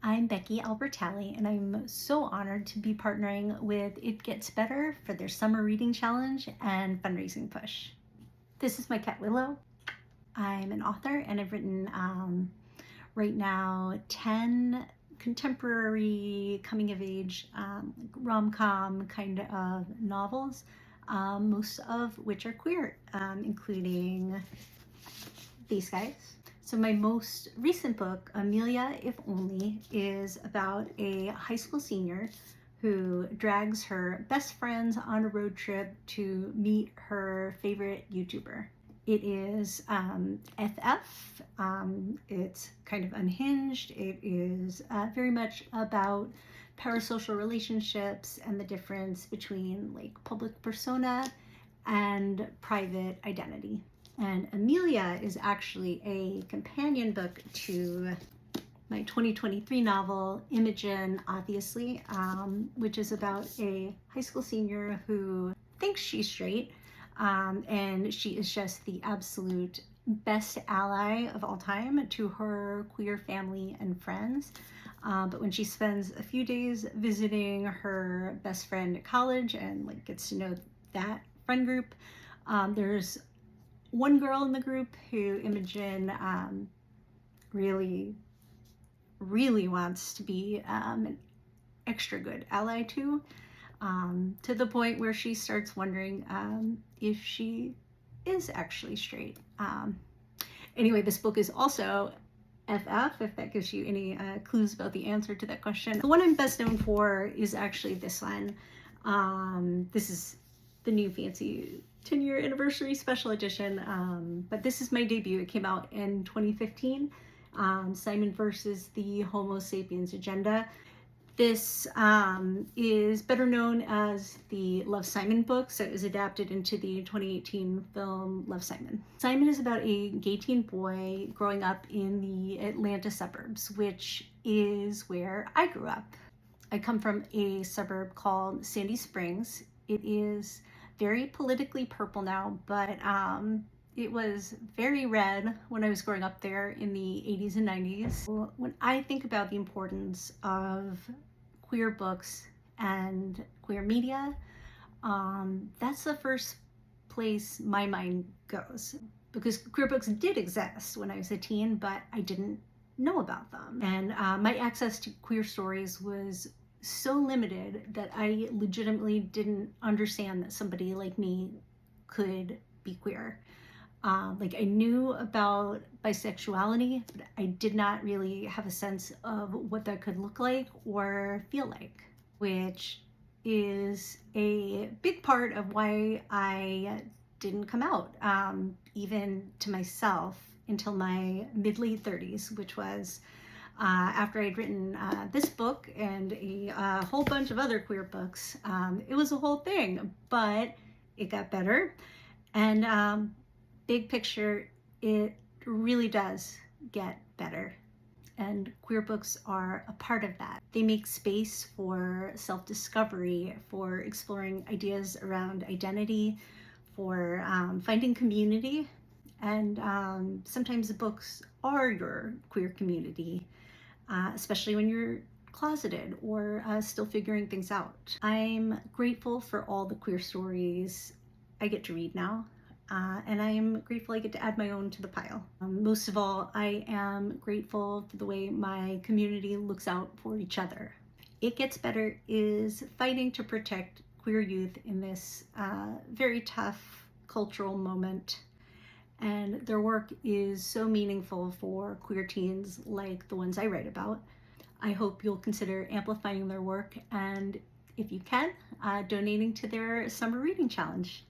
I'm Becky Albertalli, and I'm so honored to be partnering with It Gets Better for their summer reading challenge and fundraising push. This is my cat Willow. I'm an author, and I've written right now 10 contemporary coming-of-age rom-com kind of novels, most of which are queer, including these guys. So my most recent book, Amelia If Only, is about a high school senior who drags her best friends on a road trip to meet her favorite YouTuber. It is FF. It's kind of unhinged. It is very much about parasocial relationships and the difference between like public persona and private identity. And Amelia is actually a companion book to my 2023 novel, Imogen, obviously, which is about a high school senior who thinks she's straight, and she is just the absolute best ally of all time to her queer family and friends. But when she spends a few days visiting her best friend at college and like gets to know that friend group, there's one girl in the group who Imogen really wants to be an extra good ally to the point where she starts wondering if she is actually straight. Anyway, this book is also FF, if that gives you any clues about the answer to that question. The one I'm best known for is actually this one. This is the new fancy 10-year anniversary special edition, but this is my debut. It came out in 2015, Simon versus the Homo Sapiens Agenda. This is better known as the Love, Simon book, so it was adapted into the 2018 film Love, Simon. Simon is about a gay teen boy growing up in the Atlanta suburbs, which is where I grew up. I come from a suburb called Sandy Springs. It is very politically purple now, but it was very red when I was growing up there in the 80s and 90s. When I think about the importance of queer books and queer media, that's the first place my mind goes, because queer books did exist when I was a teen, but I didn't know about them. And my access to queer stories was so limited that I legitimately didn't understand that somebody like me could be queer. Like I knew about bisexuality, but I did not really have a sense of what that could look like or feel like, which is a big part of why I didn't come out, even to myself, until my mid-late 30s, which was after I'd written this book and a whole bunch of other queer books. It was a whole thing, but it got better. And big picture, it really does get better. And queer books are a part of that. They make space for self-discovery, for exploring ideas around identity, for finding community. And sometimes the books are your queer community, especially when you're closeted or still figuring things out. I'm grateful for all the queer stories I get to read now, and I am grateful I get to add my own to the pile. Most of all, I am grateful for the way my community looks out for each other. It Gets Better is fighting to protect queer youth in this very tough cultural moment. And their work is so meaningful for queer teens like the ones I write about. I hope you'll consider amplifying their work and, if you can, donating to their summer reading challenge.